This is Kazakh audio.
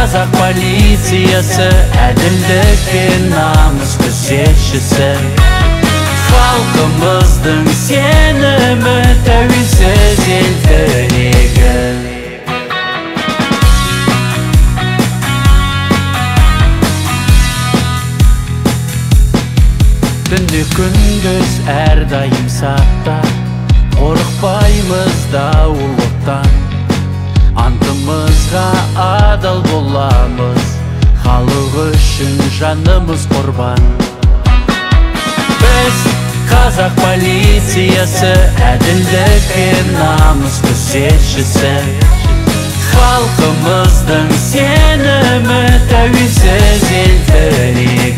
Қазақ полициясы, әділдік пен намыс көсетшісі. Халқымыздың сенімі, тәуелсіз ел тірегі. Түнде күндіз әрдайым сақта, қорықпаймыз дауылдан. Антымызға адал боламыз, халық үшін жанымыз құрбан. Біз қазақ полициясы, әділдік пен намыс көсетшісі. Халқымыздың сенімі, тәуелсіз ел тірегі.